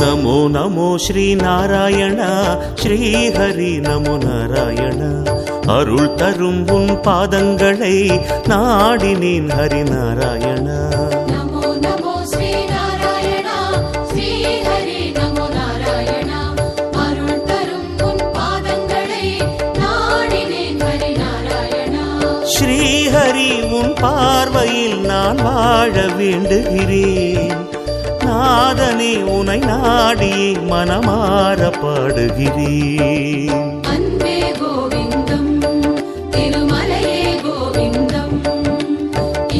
நமோ நமோ ஸ்ரீ நாராயண ஸ்ரீ ஹரி நமோ நாராயண. அருள் தரும் உன் பாதங்களை நாடினேன் ஹரி நாராயண. ஸ்ரீஹரி உன் பார்வையில் நான் வாழ வேண்டுகிறேன். நாதனே உனை நாடி மனமாற பாடுகிறேன். அன்பே கோவிந்தம், திருமலையே கோவிந்தம்,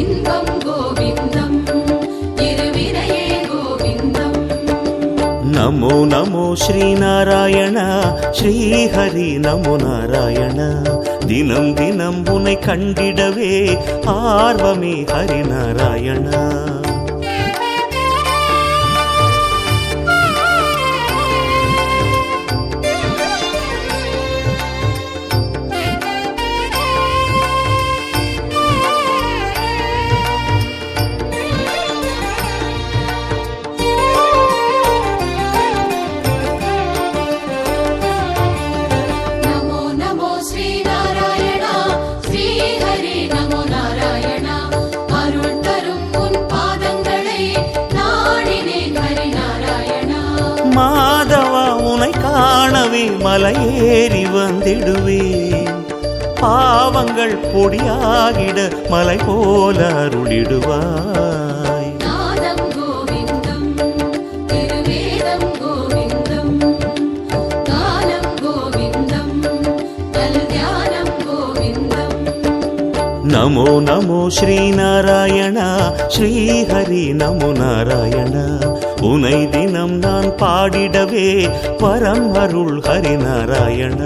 இன்பம் கோவிந்தம், இருவினையே கோவிந்தம். நமோ நமோ ஸ்ரீ நாராயண ஸ்ரீ ஹரி நமோ நாராயண. தினம் தினம் உன்னை கண்டிடவே ஆர்வமே ஹரி நாராயண. மாதவா உனை காணவே மலையேறி வந்திடுவேன். பாவங்கள் பொடியாகிட மலை போல அருளிடுவாய். நாதம் கோவிந்தம், திருவேதம் கோவிந்தம், காலம் கோவிந்தம், கல்யாணம் கோவிந்தம். நமோ நமோ ஸ்ரீ நாராயண ஸ்ரீ ஹரி நமோ நாராயண. உனை தினம் நான் பாடிடவே பரம் அருள் ஹரி நாராயண.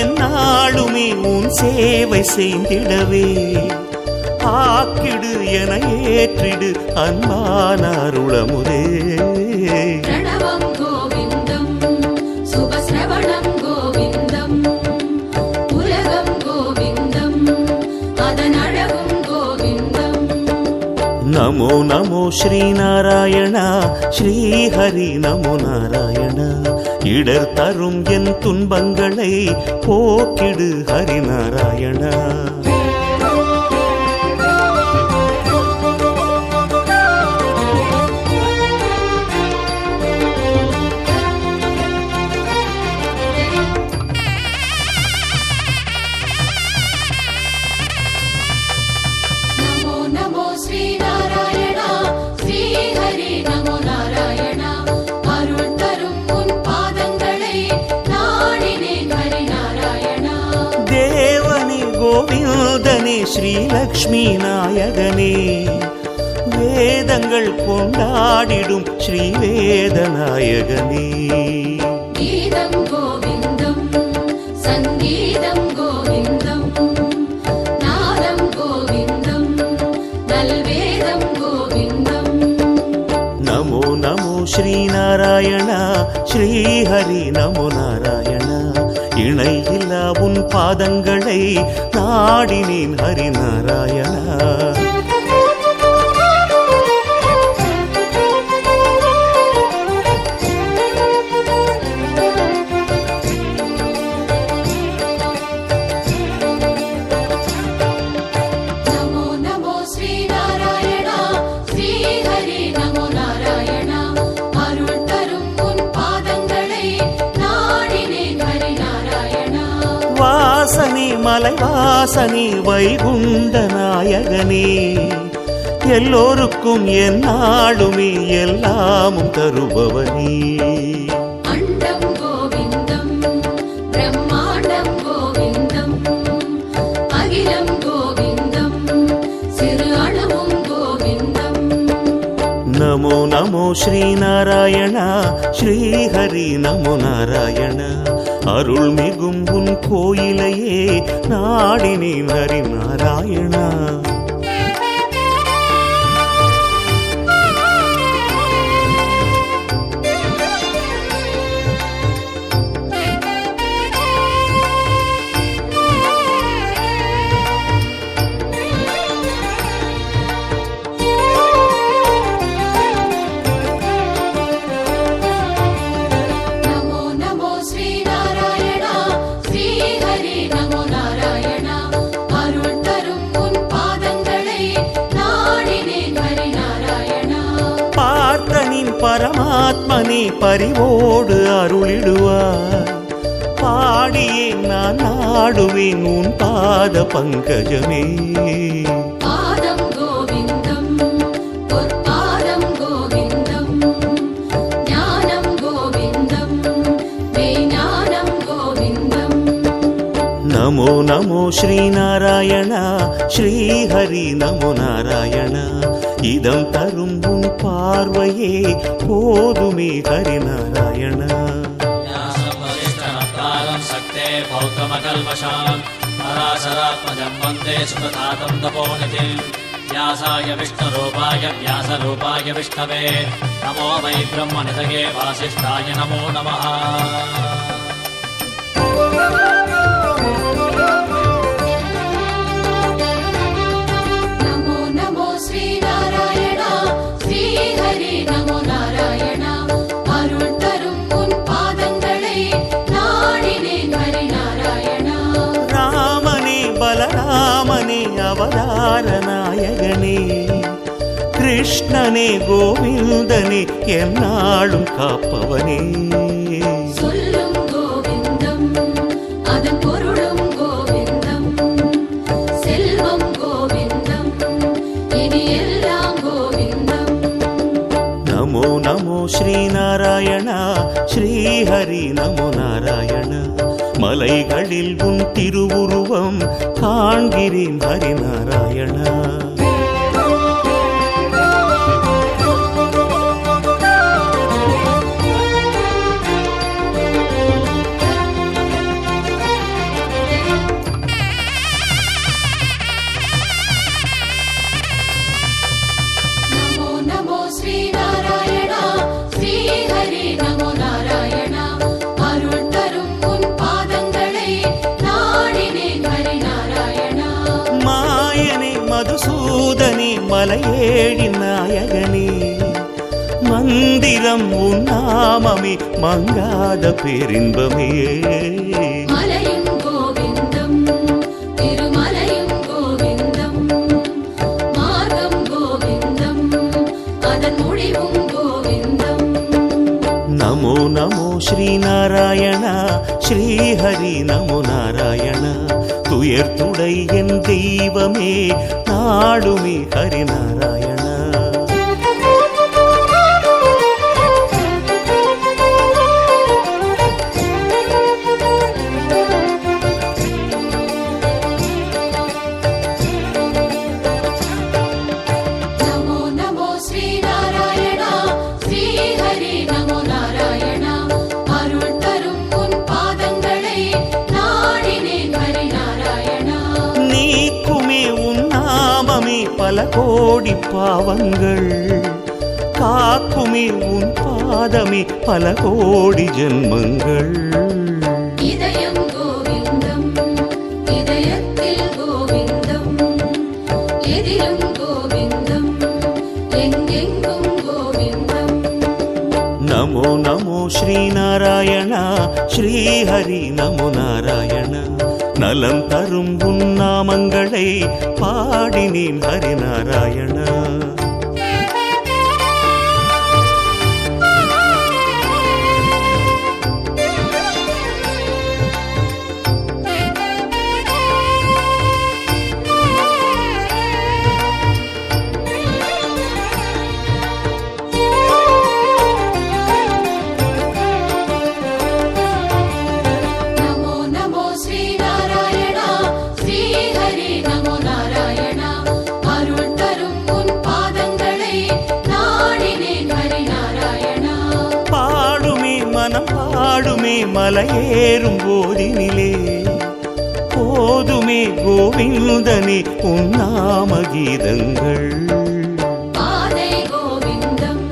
என்னாலுமே உன் சேவை செய்திடவே ஆக்கிடு என ஏற்றிடு அன்பான அருளமுதே. பிரணவம் கோவிந்தம், சுபஸ்ரவணம் கோவிந்தம், உலகம் கோவிந்தம், அதன் அழகும் கோவிந்தம். நமோ நமோ ஸ்ரீ நாராயண ஸ்ரீ ஹரி நமோ நாராயண. இடர் தரும் என் துன்பங்களை போக்கிடு ஹரி நாராயண. நமோ நமோ ஸ்ரீ நாராயண ஸ்ரீ ஹரி நமோ நாராயண. அருள் தரும் உன் பாதங்களை நாடினேன் ஹரி நாராயண. தேவனே கோவிந்தனே ஸ்ரீ லக்ஷ்மி நாயகனே. வேதங்கள் கொண்டாடிடும் ஸ்ரீ வேதநாயகனே. கீதம் கோவிந்தம், சங்கீதம் கோவிந்தம், நாதம் கோவிந்தம், நல்வேதம் கோவிந்தம். நமோ நமோ ஸ்ரீ நாராயண ஸ்ரீ ஹரி நமோ நாராயண. இணை இல்லா உன் பாதங்களை நாடினேன் ஹரி நாராயண. நமோ நமோ ஸ்ரீ நாராயண ஸ்ரீ ஹரி நமோ நாராயண. அருள் தரும் உன் பாதங்களை நாடினேன் ஹரி நாராயண. வாசனே மலை வாசனே வைகுண்ட நாயகனே. எல்லோருக்கும் என்னாலுமே எல்லாமும் தருபவனே. அண்டம் கோவிந்தம், பிரம்மாண்டம் கோவிந்தம், அகிலம் கோவிந்தம், சிறு அணுவும் நமோ நமோ ஸ்ரீநாராயண ஸ்ரீஹரி நமோ நாராயண. அருள் மிகும் உன் கோயிலையே நாடினேன் ஹரி நாராயணா. நமோ நமோ ஸ்ரீநாராயணா ஸ்ரீஹரி நமோ நாராயணா. அருள் தரும் உன் பாதங்களை நாடினேன் ஹரி நாராயணா. பார்த்தனின் பரமாத்மனே பரிவோடு அருளிடுவார். பாடியே நான் நாடுவேன் உன் பாத பங்கஜமே. பாதம் கோவிந்தம் பொற்பாதம் கோவிந்தம், ஞானம் கோவிந்தம் மெய்ஞானம் கோவிந்தம். நமோ நமோ ஸ்ரீநாராயண ஸ்ரீஹரி நமோ நாராயண. இதம் தரும் உன் பார்வையே போதுமே ஹரி நாராயண. சக்தே பௌத்தமகல்மஷாம் பராசராத்மஜம் வந்தே சுகதாதம் தபோநிதிம். व्यासाय विष्णुरूपाय व्यासरूपाय विष्णवे नमो वै ब्रह्मनिधये वासिष्ठाय नमो नमः. நமோ நமோ ஸ்ரீநாராயணா ஸ்ரீஹரி நமோ நாராயணா. அருள் தரும் உன் பாதங்களை நாடினேன் ஹரி நாராயணா. ராமனே பலராமனே அவதார நாயகனே. கிருஷ்ணனே கோவிந்தனே எந்நாளும் காப்பவனே. சொல்லும் கோவிந்தம் அதன் பொருளும் கோவிந்தம், செல்வம் கோவிந்தம் இனி எல்லாம் கோவிந்தம். நமோ நமோ ஸ்ரீநாராயண ஸ்ரீஹரி நமோ நாராயண. மலைகளில் உன் திருவுருவம் காண்கிறேன் ஹரி நாராயண. நமோ நமோ ஸ்ரீநாராயணா ஸ்ரீஹரி நமோ நாராயணா. அருள் தரும் உன் பாதங்களை நாடினேன் ஹரி நாராயணா. மாயனே மதுசூதனே மலையேழின் நாயகனே. மந்திரம் உன் நாமமே மங்காத பேரின்பமே. மலையும் கோவிந்தம் திருமலையும் கோவிந்தம், மார்க்கம் கோவிந்தம் அதன் முடிவும் கோவிந்தம். நமோ நமோ ஸ்ரீநாராயண ஸ்ரீஹரி நமோ நாராயண. துயர் துடை என் தெய்வமே நாடுமே ஹரி நாராயண. நமோ நமோ ஸ்ரீநாராயணா ஸ்ரீஹரி நமோ நாராயணா. அருள் தரும் உன் பாதங்களை நாடினேன் ஹரி நாராயணா. நீக்குமே உன் நாமமே பல கோடி பாவங்கள். காக்குமே உன் பாதமே பல கோடி ஜென்மங்கள். இதயம் கோவிந்தம் இதயத்தில் கோவிந்தம், எதிலும் கோவிந்தம் எங்கெங்கும் கோவிந்தம். நமோ நமோ ஸ்ரீநாராயண ஸ்ரீஹரி நமோ நாராயண. நலம் தரும் உன் நாமங்களை பாடினேன் ஹரி நாராயண. நமோ நமோ ஸ்ரீநாராயணா ஸ்ரீஹரி நமோ நாராயணா. அருள் தரும் உன் பாத மலையேறும் போதினிலே போதுமே கோவிந்தனே உன் நாம கீதங்கள். பாதை கோவிந்தம்,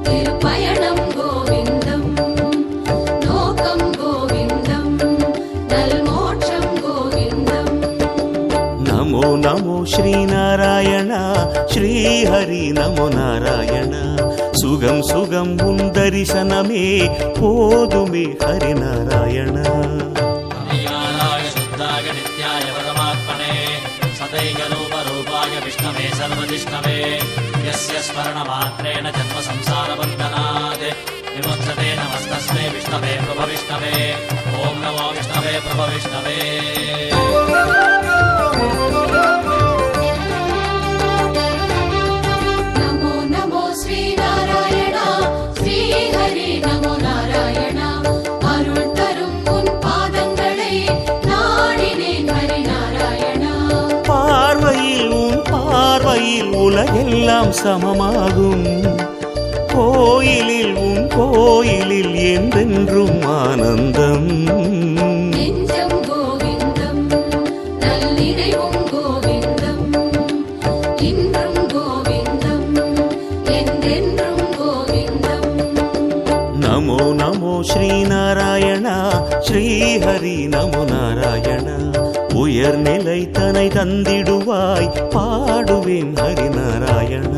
திருப்பயணம் கோவிந்தம், நோக்கம் கோவிந்தம், நல்மோட்சம் கோவிந்தம். நமோ நமோ ஸ்ரீநாராயண ஸ்ரீஹரி நமோ நாராயண. சுகம் சுகம் உன் தரிசனமே போதுமே ஹரிநாராயண. அநியானாய சுத்தாய நித்யாய பரமாத்மனே சதைகரூபரூபாய விஷ்ணவே சர்வதிஷ்ணவே யஸ்ய ஸ்மரணமாத்ரேண ஜன்ம சம்சாரபந்தனாத் விமுக்ததே நமஸ்தஸ்மை விஷ்ணவே பிரபவிஷ்ணவே. ஓம் நமோ விஷ்ணவே பிரபவிஷ்ணவே. நமோ நமோ ஸ்ரீநாராயண ஸ்ரீஹரி நமோ நாராயண. அருள் தரும் உன் பாதங்களை நாடினேன் ஹரிநாராயணா. பார்வையில் உன் பார்வையில் உலகெல்லாம் சமமாகும். கோயிலில் உன் கோயிலில் என்றென்றும் ஆனந்தம். நெஞ்சம் கோவிந்தம், நல்லிறைவும் கோவிந்தம், இன்றும் கோவிந்தம், என்றென்றும் கோவிந்தம். நமோ நமோ ஸ்ரீநாராயண ஸ்ரீஹரி நமோ நாராயண. உயர்நிலை தனை தந்திடுவாய் பாடுவேன் ஹரிநாராயண.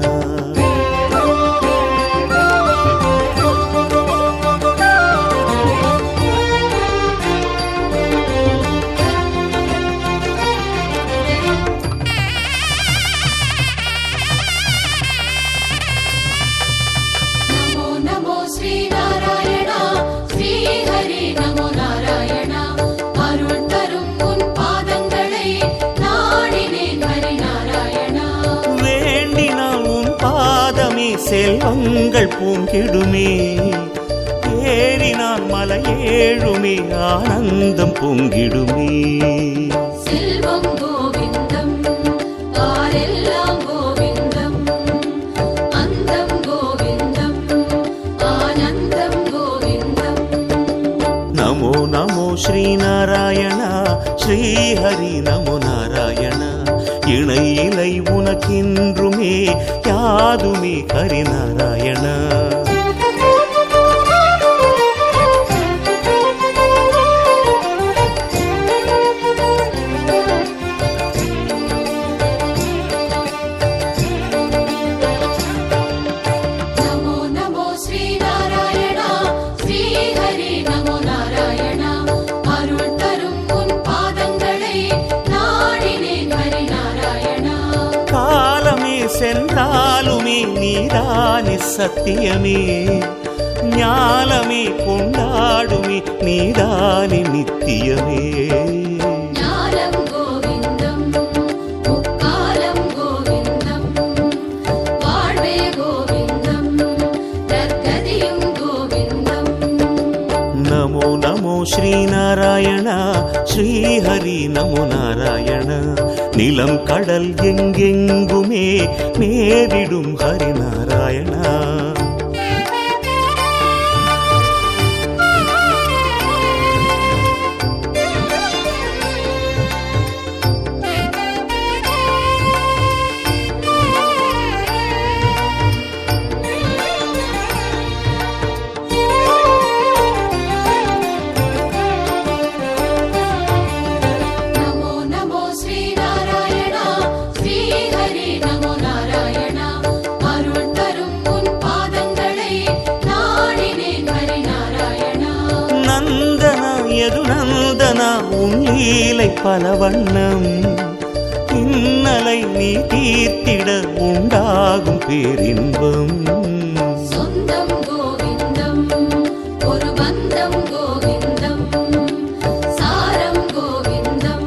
நமோ நமோ ஸ்ரீநாராயண ஸ்ரீஹரி நமோ நாராயண. அருள் தரும் உன் பாதங்களை நாடினேன் ஹரிநாராயணா. வேண்டினால் உன் பாதமே செல்வங்கள் பூங்கிடுமே. ஏறினால் மலையேழுமே ஆனந்தம் பொங்கிடுமே. செல்வம் கோவிந்தம், ஆரெல்லாம் கோவிந்தம், அந்தம் கோவிந்தம், ஆனந்தம் கோவிந்தம். நமோ நமோ ஸ்ரீநாராயண ஸ்ரீஹரி நமோ நாராயண. இணை இலை உனக்கின்றுமே யாதுமே ஹரிநாராயண. நமோ நமோ ஸ்ரீநாராயண ஸ்ரீஹரி நமோ நாராயண. அருள் தரும் உன் பாதங்களை நாடினேன் ஹரிநாராயணா. காலமே சென்றாலுமே நீதானே சத்தியமே. ஞாலமே கொண்டாடுமே நீதானே நித்தியமே. ஞானம் கோவிந்தம், முக்காலம் கோவிந்தம், வாழ்வே கோவிந்தம், நற்கதியும் கோவிந்தம். நமோ நமோ ஸ்ரீநாராயண ஸ்ரீஹரி நமோ நாராயண. நிலம் கடல் எங்கெங்குமே நேரிடும் ஹரிநாராயண. நமோ நமோ ஸ்ரீநாராயண ஸ்ரீஹரி நமோ நாராயண. அருள் தரும் உன் பாதங்களை நாடினேன் ஹரிநாராயணா. நந்தனா எது நந்தனா உன் லீலை பல வண்ணம். இன்னலை நீ தீர்த்திட உண்டாகும் பேரின்பம். சொந்தம் கோவிந்தம், ஒரு பந்தம் கோவிந்தம், சாரம் கோவிந்தம்,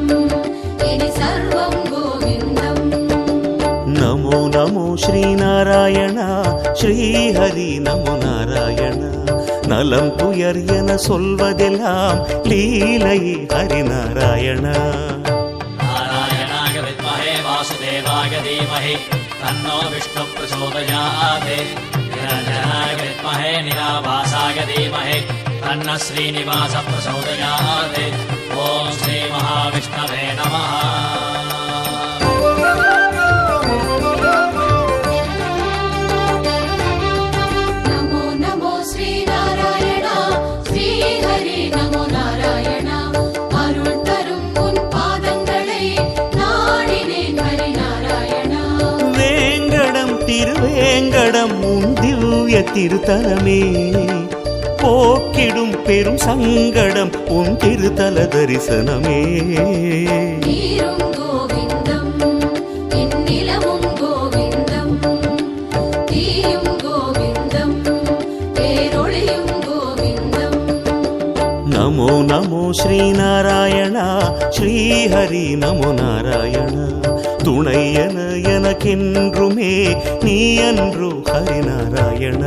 இனி சர்வம் கோவிந்தம். நமோ நமோ ஸ்ரீநாராயண ஸ்ரீஹரி நமோ நாராயண. நலம் துயர் என சொல்வதெல்லாம் லீலையே ஹரிநாராயண. नारायणाय विद्महे वासुदेवाय धीमहि तन्नो विष्णु प्रचोदयात्. निरञ्जनाय विद्महे निराभासाय धीमहि तन्न श्रीनिवास प्रचोदयात् ॐ श्री महाविष्णवे नमः नमो नमो श्रीनारायण श्रीहरि नमो नारायण अरुள் தரும் உன் பாதங்களை நாடினேன் ஹரி நாராயணா வேங்கடம் திருவேங்கடம் உன் திவ்ய திருத்தலமே போக்கிடும் பெரும் சங்கடம் உன் திருத்தல தரிசனமே நீரும் கோவிந்தம் என் நிலமும் கோவிந்தம் தீயும் கோவிந்தம் பேரொளியும் கோவிந்தம் நமோ நமோ ஸ்ரீநாராயண ஸ்ரீஹரி நமோ நாராயண துணையன எனக்கென்றுமே நீ அன்று ஹரிநாராயண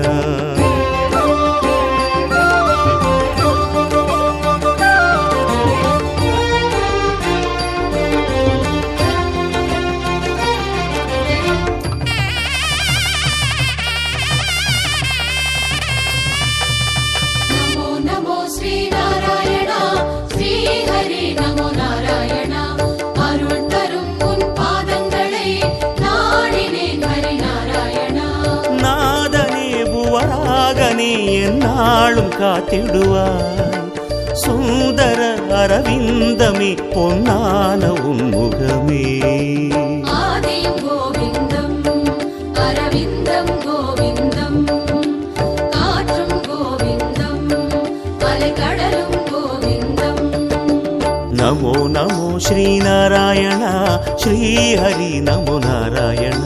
नमो नमो श्रीनारायण श्रीहरि नमो नारायण अरुள் தரும் உன் பாதங்களை நாடினேன் ஹரி நாராயணா நாதனே புவராகனே என்னாலும் காத்திடுவாய் சுந்தர அரவிந்தமே பொன்னான உன்முகமே ஆதியும் கோவிந்தம் அரவிந்தம் கோவிந்தம் காற்றும் கோவிந்தம் அலைகடலும் கோவிந்தம் நமோ நமோ ஸ்ரீநாராயண ஸ்ரீஹரி நமோ நாராயண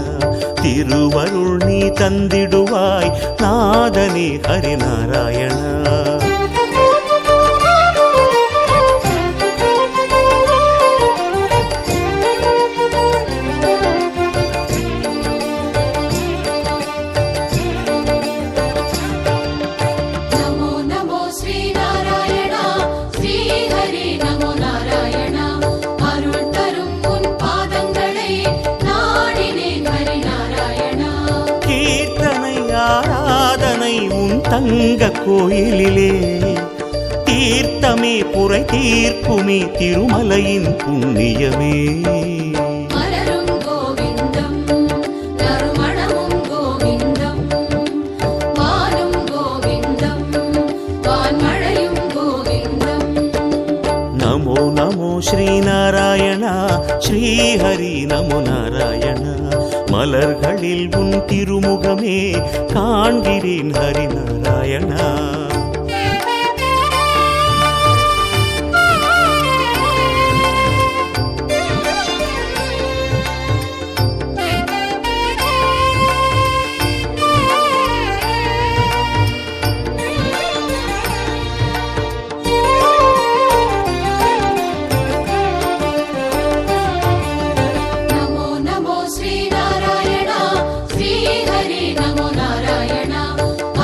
திருவருள் நீ தந்திடுவாய் நாதனே ஹரிநாராயண नमो नमो श्रीनारायण श्रीहरि नमो नारायण अरुள் தரும் உன் பாதங்களை நாடினேன் ஹரி நாராயணா கீர்த்தனை ஆராதனை உன் தங்க கோயிலிலே தீர்த்தமே புரை தீர்க்குமே திருமலையின் புண்ணியமே மலரும் கோவிந்தம் நறுமணமும் கோவிந்தம் வானும் கோவிந்தம் வான்மழையும் கோவிந்தம் நமோ நமோ ஸ்ரீநாராயண ஸ்ரீஹரி நமோ நாராயண மலர்களில் உன் திருமுகமே காண்கிறேன் ஹரிநாராயணா नमो नमो श्रीनारायण श्रीहरि नमो नारायण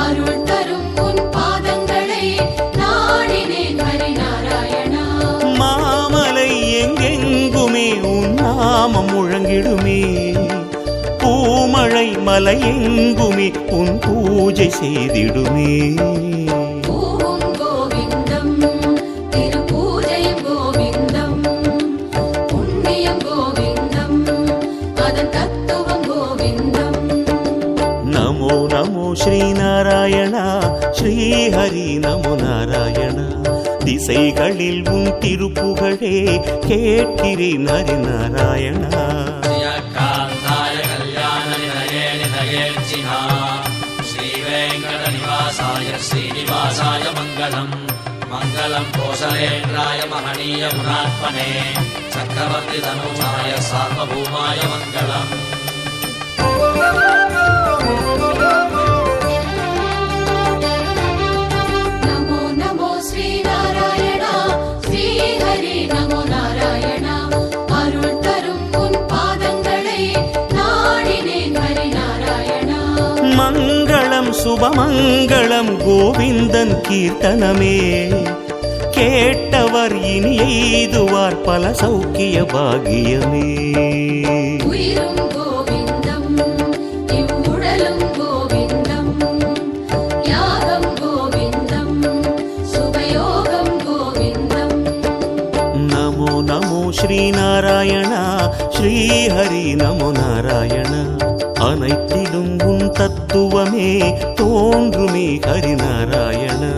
अरुள் தரும் உன் பாதங்களை நாடினேன் ஹரி நாராயணா மாமலை எங்கெங்குமே உன் நாமம் முழங்கிடுமே பூமழை மலை எங்குமே உன் பூஜை செய்திடுமே பூவும் கோவிந்தம் திருப்பூஜையும் கோவிந்தம் புண்ணியம் கோவிந்தம் அதன் தத்துவம் கோவிந்தம் நமோ நமோ ஸ்ரீநாராயண ஸ்ரீஹரி நமோ நாராயண திசைகளில் உன் திருப்புகழே கேட்கிறேன் ஹரிநாராயணா श्रियकान्ताय कल्याणनिधये निधयेर्चिहा श्रीवेङ्कटनिवासाय श्रीनिवासाय मङ्गलम् मङ्गलं कोसलेन्द्राय महनीय गुणात्मने चक्रवर्तितनूजाय सार्वभौमाय मङ्गलम् नमो नमो श्रीनारायण श्रीहरि नमो नारायण अरुள் தரும் உன் பாதங்களை நாடினேன் ஹரி நாராயணா மங்களம் சுபமங்களம் கோவிந்தன் கீர்த்தனமே கேட்டவர் இனி எய்துவார் பல சௌக்கிய பாகியமே உயிரும் கோவிந்தம் இவ்வுடலும் கோவிந்தம் யாகம் கோவிந்தம் நாராயணா ஸ்ரீஹரி நமோ நாராயணா அனைத்திலும் உன் தத்துவமே தோன்றுமே ஹரி நாராயணா